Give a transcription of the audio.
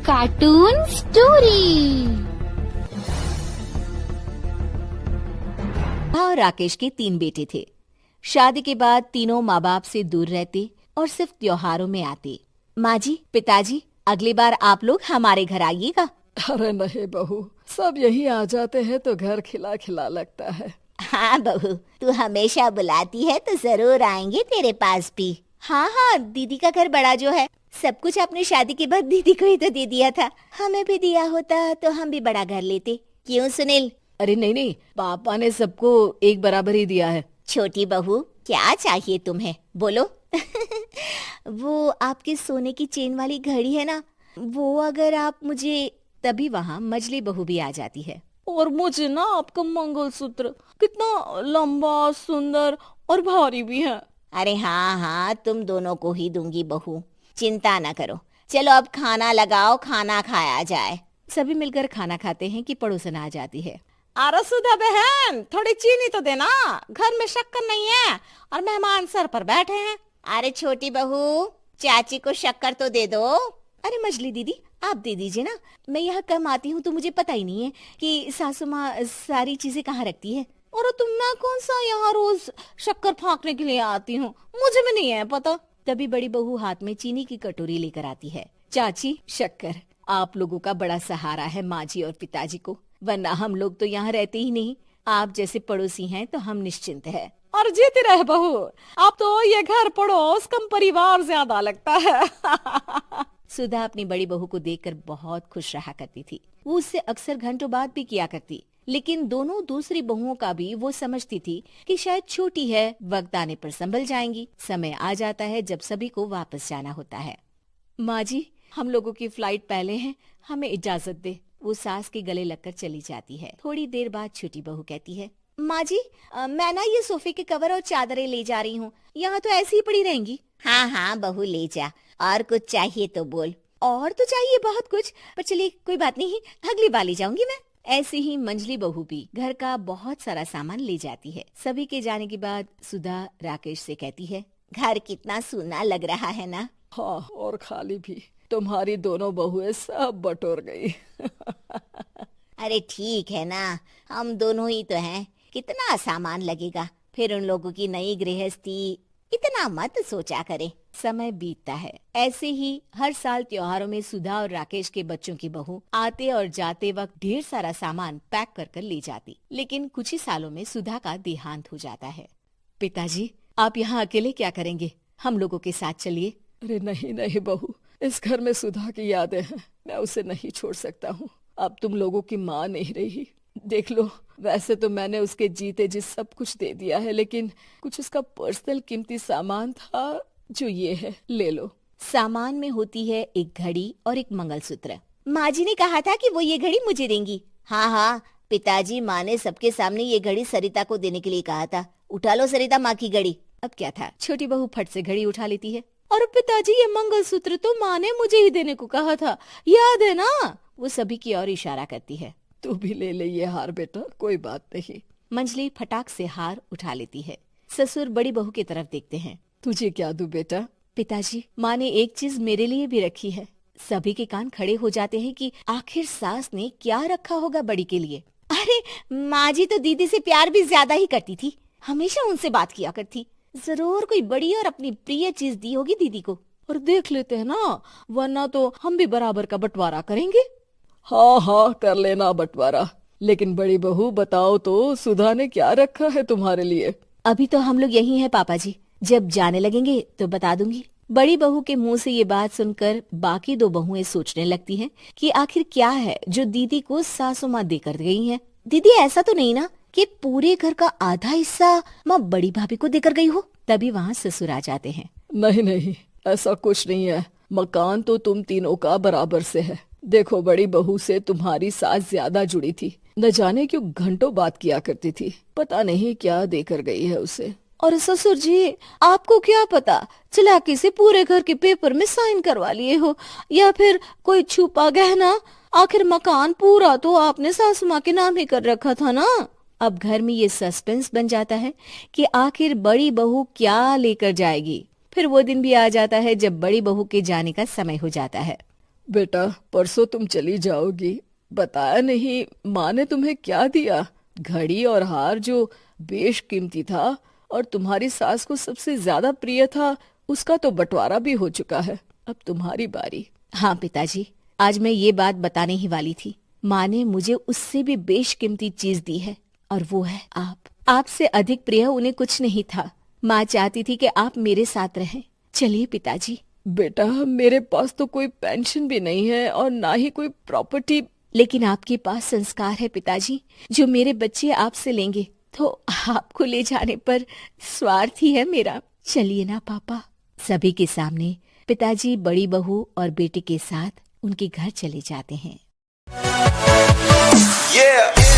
Cartoon story. और राकेश के 3 बेटे थे। शादी के बाद तीनों माँ बाप से दूर रहते और सिर्फ त्योहारों में आते। माँ जी, पिताजी, अगली बार आप लोग हमारे घर आइएगा। अरे नहीं बहू, सब यही आ जाते हैं तो घर खिला खिला लगता है। हाँ बहू, तू हमेशा बुलाती है तो जरूर आएंगे तेरे पास भी। हाँ हाँ, दीदी का घर बड़ा जो है, सब कुछ आपने शादी के बाद दीदी को ही तो दे दिया था। हमें भी दिया होता तो हम भी बड़ा घर लेते। क्यों सुनील? अरे नहीं नहीं, पापा ने सबको एक बराबर ही दिया है। छोटी बहू, क्या चाहिए तुम्हें, बोलो। वो आपके सोने की चेन वाली घड़ी है ना, वो अगर आप मुझे, तभी वहाँ मजली बहू भी आ जाती है। और मुझे ना आपका मंगलसूत्र कितना लंबा, सुंदर और भारी भी है। अरे हाँ हाँ, तुम दोनों को ही दूंगी बहू, चिंता न करो। चलो अब खाना लगाओ, खाना खाया जाए। सभी मिलकर खाना खाते हैं कि पड़ोसन आ जाती है। अरे सुधा बहन, थोड़ी चीनी तो देना, घर में शक्कर नहीं है और मेहमान सर पर बैठे हैं। अरे छोटी बहू, चाची को शक्कर तो दे दो। अरे मजली दीदी, आप दे दीजिए ना, मैं यहाँ कम आती हूँ तो मुझे पता ही नहीं है कि सासू माँ सारी चीजें कहाँ रखती है। और तुम मैं कौन सा यहाँ रोज शक्कर फाँकने के लिए आती हूँ, मुझे भी नहीं है पता। तभी बड़ी बहू हाथ में चीनी की कटोरी लेकर आती है। चाची, शक्कर आप लोगों का बड़ा सहारा है माँ जी और पिताजी को, वरना हम लोग तो यहाँ रहते ही नहीं। आप जैसे पड़ोसी हैं तो हम निश्चिंत है। और जीती रहे बहू, अब तो ये घर पड़ोस कम परिवार ज्यादा लगता है। सुधा अपनी बड़ी बहू को देखकर बहुत खुश रहा करती थी। वो उससे अक्सर घंटों बात भी किया करती, लेकिन दोनों दूसरी बहुओं का भी वो समझती थी कि शायद छोटी है, वक्त आने पर संभल जाएंगी। समय आ जाता है जब सभी को वापस जाना होता है। माँ जी, हम लोगों की फ्लाइट पहले है, हमें इजाजत दे। वो सास के गले लगकर चली जाती है। थोड़ी देर बाद छोटी बहू कहती है, माँ जी, मैं ना ये सोफे के कवर और चादरें ले जा रही हूँ, यहाँ तो ऐसी ही पड़ी रहेंगी। हाँ हाँ बहू, ले जा, और कुछ चाहिए तो बोल। और तो चाहिए बहुत कुछ, पर चलिए कोई बात नहीं, अगली बार ले जाऊंगी मैं। ऐसे ही मंजली बहू भी घर का बहुत सारा सामान ले जाती है। सभी के जाने के बाद सुधा राकेश से कहती है, घर कितना सूना लग रहा है ना। हाँ, और खाली भी। तुम्हारी दोनों बहुएं सब बटोर गई। अरे ठीक है ना, हम दोनों ही तो हैं, कितना सामान लगेगा। फिर उन लोगों की नई गृहस्थी, इतना मत सोचा करे। समय बीतता है। ऐसे ही हर साल त्योहारों में सुधा और राकेश के बच्चों की बहू आते और जाते वक्त ढेर सारा सामान पैक कर कर ले जाती। लेकिन कुछ ही सालों में सुधा का देहांत हो जाता है। पिताजी, आप यहाँ अकेले क्या करेंगे? हम लोगों के साथ चलिए। अरे नहीं नहीं बहू, इस घर में सुधा की यादें हैं, मैं उसे नहीं छोड़ सकता हूँ। अब तुम लोगों की माँ नहीं रही। देख लो, वैसे तो मैंने उसके जीते जी सब कुछ दे दिया है, लेकिन कुछ उसका पर्सनल कीमती सामान था जो ये है, ले लो। सामान में होती है एक घड़ी और एक मंगलसूत्र। माँ जी ने कहा था कि वो ये घड़ी मुझे देंगी। हाँ हाँ, पिताजी, माँ ने सबके सामने ये घड़ी सरिता को देने के लिए कहा था। उठा लो सरिता माँ की घड़ी। अब क्या था, छोटी बहू फट से घड़ी उठा लेती है। और पिताजी, ये मंगलसूत्र तो माँ ने मुझे ही देने को कहा था, याद है ना? वो सभी की ओर इशारा करती है। तू भी ले ले ये हार बेटा, कोई बात नहीं। मंजली फटाक से हार उठा लेती है। ससुर बड़ी बहू की तरफ देखते हैं। तुझे क्या दूं बेटा? पिताजी, माँ ने एक चीज मेरे लिए भी रखी है। सभी के कान खड़े हो जाते हैं कि आखिर सास ने क्या रखा होगा बड़ी के लिए। अरे माँ जी तो दीदी से प्यार भी ज्यादा ही करती थी, हमेशा उनसे बात किया करती। जरूर कोई बड़ी और अपनी प्रिय चीज दी होगी दीदी को। और देख लेते हैं ना, वरना तो हम भी बराबर का बंटवारा करेंगे। हाँ हाँ, कर लेना बंटवारा। लेकिन बड़ी बहू बताओ तो, सुधा ने क्या रखा है तुम्हारे लिए? अभी तो हम लोग यही हैं पापा जी, जब जाने लगेंगे तो बता दूंगी। बड़ी बहू के मुंह से ये बात सुनकर बाकी 2 बहुएं सोचने लगती हैं कि आखिर क्या है जो दीदी को सासू माँ देकर गई हैं। दीदी, ऐसा तो नहीं ना कि पूरे घर का आधा हिस्सा माँ बड़ी भाभी को देकर गई हो? तभी वहाँ ससुर आ जाते हैं। नहीं नहीं, ऐसा कुछ नहीं है। मकान तो तुम तीनों का बराबर से है। देखो, बड़ी बहू से तुम्हारी सास ज्यादा जुड़ी थी, न जाने क्यों घंटों बात किया करती थी। पता नहीं क्या देकर गई है उसे। और ससुर जी, आपको क्या पता, चालाकी से पूरे घर के पेपर में साइन करवा लिए हो, या फिर कोई छुपा गहना। आखिर मकान पूरा तो आपने सासू माँ के नाम ही कर रखा था ना। अब घर में ये सस्पेंस बन जाता है कि आखिर बड़ी बहू क्या लेकर जाएगी। फिर वो दिन भी आ जाता है जब बड़ी बहू के जाने का समय हो जाता है। बेटा, परसों तुम चली जाओगी, बताया नहीं माँ ने तुम्हें क्या दिया? घड़ी और हार जो बेशकीमती था और तुम्हारी सास को सबसे ज्यादा प्रिय था, उसका तो बंटवारा भी हो चुका है। अब तुम्हारी बारी। हाँ पिताजी, आज मैं ये बात बताने ही वाली थी। माँ ने मुझे उससे भी बेशकीमती चीज दी है और वो है आप। आपसे अधिक प्रिय उन्हें कुछ नहीं था। माँ चाहती थी कि आप मेरे साथ रहें। चलिए पिताजी। बेटा, मेरे पास तो कोई पेंशन भी नहीं है और ना ही कोई प्रॉपर्टी। लेकिन आपके पास संस्कार है पिताजी, जो मेरे बच्चे आपसे लेंगे, तो आपको ले जाने पर स्वार्थ ही है मेरा। चलिए ना पापा। सभी के सामने पिताजी बड़ी बहू और बेटे के साथ उनके घर चले जाते हैं। Yeah.